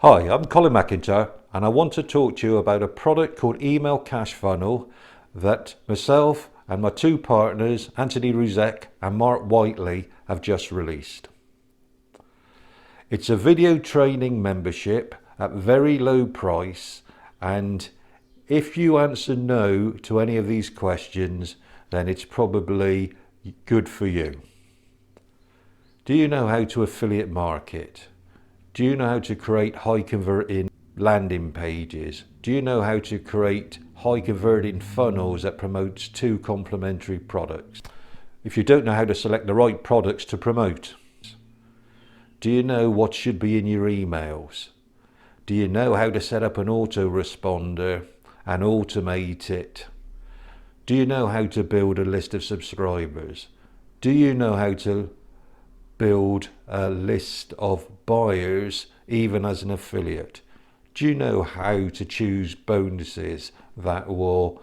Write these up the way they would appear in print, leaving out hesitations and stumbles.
Hi, I'm Colin McIntyre and I want to talk to you about a product called Email Cash Funnel that myself and my two partners, Anthony Ruzek and Mark Whiteley, have just released. It's a video training membership at very low price, and if you answer no to any of these questions, then it's probably good for you. Do you know how to affiliate market? Do you know how to create high converting landing pages? Do you know how to create high converting funnels that promotes two complementary products? If you don't know how to select the right products to promote, do you know what should be in your emails? Do you know how to set up an autoresponder and automate it? Do you know how to build a list of subscribers? Do you know how to build a list of buyers even as an affiliate? Do you know how to choose bonuses that will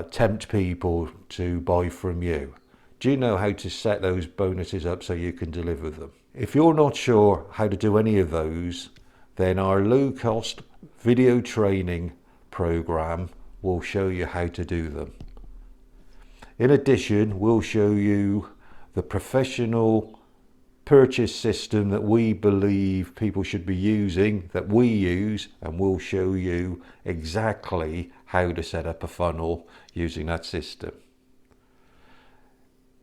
tempt people to buy from you? Do you know how to set those bonuses up so you can deliver them? If you're not sure how to do any of those, then our low-cost video training program will show you how to do them. In addition, we'll show you the professional purchase system that we believe people should be using, that we use, and we'll show you exactly how to set up a funnel using that system.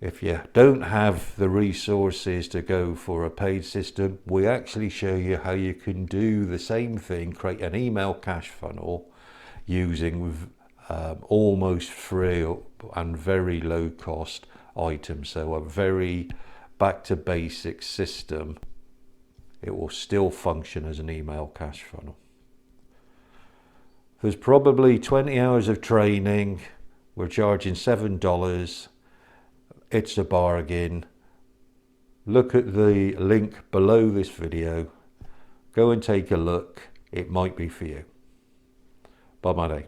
If you don't have the resources to go for a paid system, we actually show you how you can do the same thing, create an email cash funnel using almost free and very low cost items. So a very back to basics system. It will still function as an email cash funnel. There's probably 20 hours of training. We're charging $7. It's a bargain. Look at the link below this video. Go and take a look. It might be for you. Bye bye.